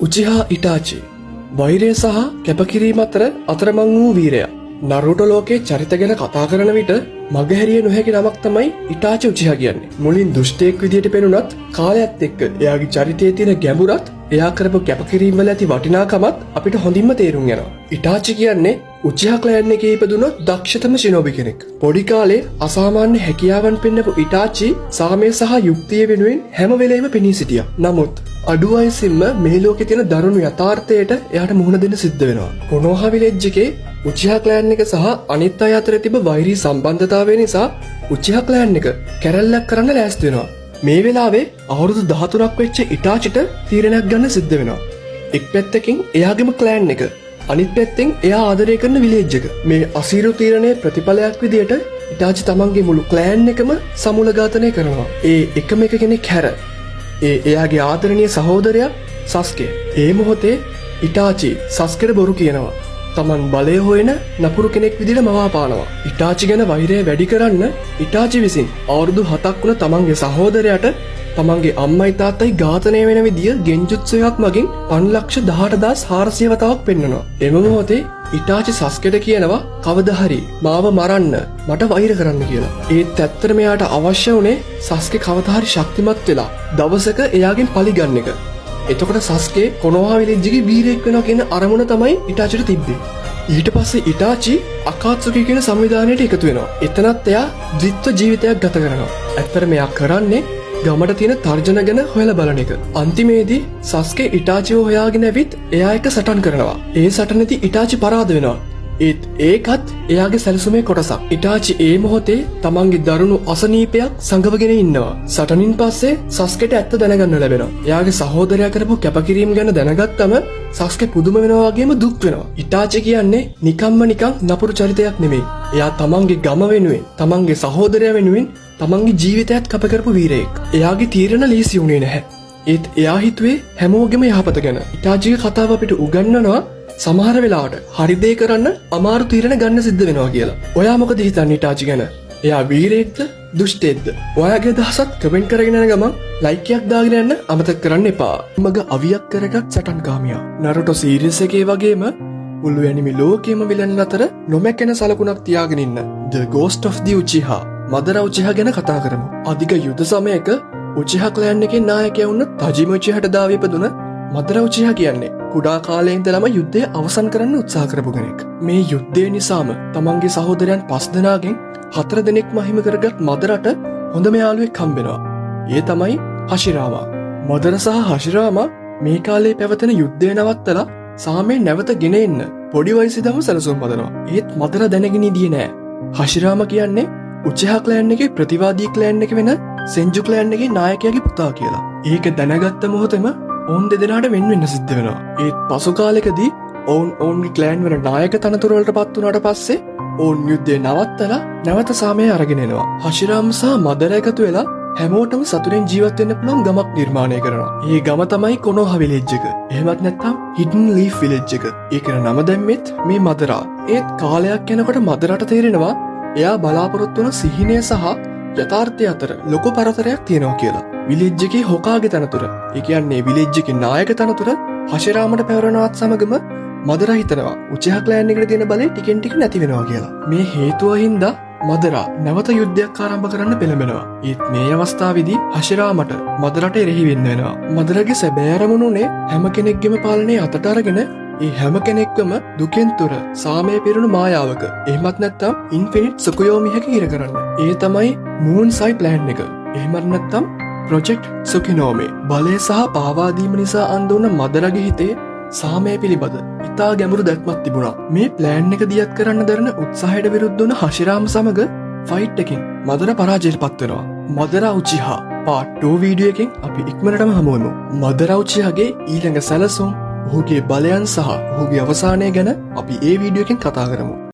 උචිහා ඉටාචි වෛරය සහ කැපකිරීම අතර අතරමං වූ වීරයා. නරුටෝ ලෝකේ චරිත ගැන කතා කරන විට මගහැරිය නොහැකි නමක් තමයි ඉටාචි උචිහා කියන්නේ. මුලින් දුෂ්ටයෙක් විදියට පෙනුනත් කාලයත් එක්ක එයාගේ චරිතයේ තියෙන ගැඹුරත් එයා කරපු කැපකිරීම වල ඇති වටිනාකමත් අපිට හොඳින්ම තේරුම් යනවා. ඉටාචි කියන්නේ උචිහා ක්ලෑන් එකේ ඉපදුණු දක්ෂතම ශිනෝබි කෙනෙක්. පොඩි කාලේ අසාමාන්‍ය හැකියාවන් පෙන්නපු ඉටාචි සාමය සහ යුක්තිය වෙනුවෙන් හැම වෙලෙම පෙනී සිටියා. නමුත් අඩු වයසින්ම මේ ලෝකේ තියෙන දරුණු යථාර්ථයට එයාට මුහුණ දෙන්න සිද්ධ වෙනවා. කොනෝහා විලේජ් එකේ උචිහා ක්ලෑන් එක සහ අනිත් අය අතර තිබ්බ වෛරී සම්බන්ධතාවය නිසා උචිහා ක්ලෑන් එක කැරැල්ලක් කරන්න ලෑස්ති වෙනවා. මේ වෙලාවේ අවුරුදු 13ක් වෙච්ච ඉටාචිට තීරණයක් ගන්න සිද්ධ වෙනවා. එක් පැත්තකින් එයාගේම ක්ලෑන් එක, අනිත් පැත්තෙන් එයා ආදරය කරන විලේජ් එක. මේ අසීරු තීරණයේ ප්‍රතිඵලයක් විදියට ඉටාචි තමන්ගේ මුළු ක්ලෑන් එකම සමූල ඝාතනය කරනවා. ඒ එකම එක කෙනෙක් හැර එයාගේ ආදරණීය සහෝදරයා සස්කේ. ඒ මොහොතේ ඉටාචි සස්කෙට බොරු කියනවා. තමන් බලය හොයන නපුරු කෙනෙක් විදිහට මවාපානවා. ඉටාචි ගැන වෛරය වැඩි කරන්න ඉටාචි විසින් අවුරුදු 7ක් වුණ තමන්ගේ සහෝදරයාට තමන්ගේ අම්මයි තාත්තයි ඝාතනය වෙන විදිය ගෙන්ජුත්සුවක් මගින් 5,18,400 වතාවක් පෙන්වනවා. එම මොහොතේ ඉටාචි සස්කෙට කියනවා කවදා හරි මාව මරන්න මට වෛර කරන්න කියලා. ඒත් ඇත්තටම එයාට අවශ්‍ය වුණේ සස්කේ කවදා හරි ශක්තිමත් වෙලා දවසක එයාගෙන් පලි ගන්න එක. එතකොට සස්කේ කොනෝහා විලේජ්ගේ වීරයෙක් වෙනවා කියන අරමුණ තමයි ඉටාචිට තිබ්බේ. ඊට පස්සේ ඉටාචි අකාත්සුකි කියන සංවිධානයට එකතු වෙනවා. එතනත් එයා ද්විත්ව ජීවිතයක් ගත කරනවා. ඇත්තටම එයා කරන්නේ ගමට තියෙන තර්ජන ගැන හොයලා බලන එක. අන්තිමේදී සස්කේ ඉටාචිව හොයාගෙන ඇවිත් එයා එක සටන් කරනවා. ඒ සටනේදී ඉටාචි පරාද වෙනවා. ඒකත් එයාගේ සැලසුමේ කොටසක්. ඉටාචි ඒ මොහොතේ තමන්ගේ දරුණු අසනීපයක් සංගවගෙන ඉන්නවා. සටනින් පස්සේ සස්කෙට ඇත්ත දැනගන්න ලැබෙනවා. එයාගේ සහෝදරයා කරපු කැපකිරීම ගැන දැනගත්තම සස්කේ පුදුම වෙනවා වගේම දුක් වෙනවා. ඉටාචි කියන්නේ නිකන් නපුරු චරිතයක් නෙමෙයි. එයා තමන්ගේ ගම වෙනුවෙන්, තමන්ගේ සහෝදරයා වෙනුවෙන් තමන්ගේ ජීවිතයත් කැප කරපු වීරයෙක්. එයාගේ තීරණ ලීසි වුණේ නැහැ. ඒත් එයා හිතුවේ හැමෝගෙම යහපත ගැන. ඉටාචිගේ කතාව අපිට උගන්වනවා සමහර වෙලාවට හරි දේ කරන්න අමාරු තීරණ ගන්න සිද්ධ වෙනවා කියලා. ඔයා මොකද හිතන්නේ ඉටාචි ගැන? එයා වීරයෙක්ද දුෂ්ටයෙක්ද? ඔයාගේ අදහසත් කමෙන්ට් කරගෙන යන ගමන් ලයික් එකක් දාගෙන යන්න අමතක කරන්න එපා. මග අවියක් කරගත් සටන්කාමියා. නරුටෝ සීරීස් එකේ වගේම මුළු ඇනිමි ලෝකෙම විලන් අතර නොමැකෙන සලකුණක් තියාගෙන ඉන්න The Ghost of the Uchiha මදර උචිහා ගැන කතා කරමු. අධික යුද සමයක උචිහා ක්ලෑන් එකේ 나යකයා වුණ තජිමි උචිහාට දාව ඉපදුන මදර උචිහා කියන්නේ කුඩා කාලේ ඉඳලම යුද්ධය අවසන් කරන්න උත්සාහ කරපු කෙනෙක්. මේ යුද්ධය නිසාම තමන්ගේ සහෝදරයන් 5 දෙනාගෙන් 4 දෙනෙක්ම හිමි කරගත් මදරට හොඳම යාළුවෙක් හම්බෙනවා. ඒ තමයි හෂිරාමා. මදර සහ හෂිරාමා මේ කාලේ පැවතෙන යුද්ධය නවත්තලා සාමය නැවත ගෙන එන්න පොඩි වයසේදම සැලසුම් හදනවා. ඒත් මදර දැනගෙන ඉඳියේ නෑ. හෂිරාමා කියන්නේ උචිහා ක්ලෑන් එකේ ප්‍රතිවාදී ක්ලෑන් එක වෙන සෙන්ජු ක්ලෑන් එකේ නායකයාගේ පුතා කියලා. ඒක දැනගත්ත මොහොතේම ඔවුන් දෙදෙනාට වෙන් වෙන්න සිද්ධ වෙනවා. ඒත් පසු කාලෙකදී ඔවුන්ගේ ක්ලෑන් වල නායක තනතුරු වලට පත් වුණාට පස්සේ ඔවුන් යුද්ධය නවත්තලා නැවත සාමය අරගෙන එනවා. හෂිරාම සහ මදර එකතු වෙලා හැමෝටම සතුටින් ජීවත් වෙන්න පුළුවන් ගමක් නිර්මාණය කරනවා. ඒ ගම තමයි කොනෝහා විලේජ් එක. එහෙමත් නැත්නම් හිඩන් ලීෆ් විලේජ් එක. ඒකට නම දැම්මෙත් මේ මදරා. ඒත් කාලයක් යනකොට මදරට තේරෙනවා එයා බලාපොරොත්තු වන සිහිනය සහ යථාර්ථය අතර ලොකු පරතරයක් තියෙනවා කියලා. විලේජ් එකේ හොකාගේ තනතුර, ඒ කියන්නේ විලේජ් එකේ නායක තනතුර හෂිරාමට පැවරෙනවත් සමගම මදරා හිතනවා උචිහා ක්ලෑන් එකට තියෙන බලය ටිකෙන් ටික නැති වෙනවා කියලා. මේ හේතුව හින්දා මදරා නැවත යුද්ධයක් ආරම්භ කරන්න පෙළඹෙනවා. ඒත් මේ අවස්ථාවේදී හෂිරාමට මදරට එරෙහි වෙන්න වෙනවා. මදරගේ සැබෑ අරමුණ උනේ හැම කෙනෙක්ගේම පාලනය අතට අරගෙන ඒ හැම කෙනෙක්වම දුකෙන් තොර සාමය පිරුණු මායාවක, එහෙමත් නැත්නම් ඉන්ෆිනිට් සුකුයෝමිහක හිර කරන්න. ඒ තමයි මූන්සයි ප්ලෑන් එක. එහෙමත් නැත්නම් ප්‍රොජෙක්ට් සුකිනෝමේ. බලය සහ පාවාදීම නිසා අන්දුන මදරගේ හිතේ සාමය පිළිබඳ ඉතා ගැඹුරු දැක්මක් තිබුණා. මේ ප්ලෑන් එක දියත් කරන්න දරන උත්සාහයට විරුද්ධ වුණ හෂිරාම සමග ෆයිට් එකකින් මදර පරාජයට පත් වෙනවා. මදරා උචිහා පාර්ට් 2 වීඩියෝ එකෙන් අපි ඉක්මනටම හමුවෙමු. මදරා උචිහාගේ ඊළඟ සැලසුම්, ඔහුගේ බලයන් සහ ඔහුගේ අවසානය ගැන අපි ඒ වීඩියෝ එකෙන් කතා කරමු.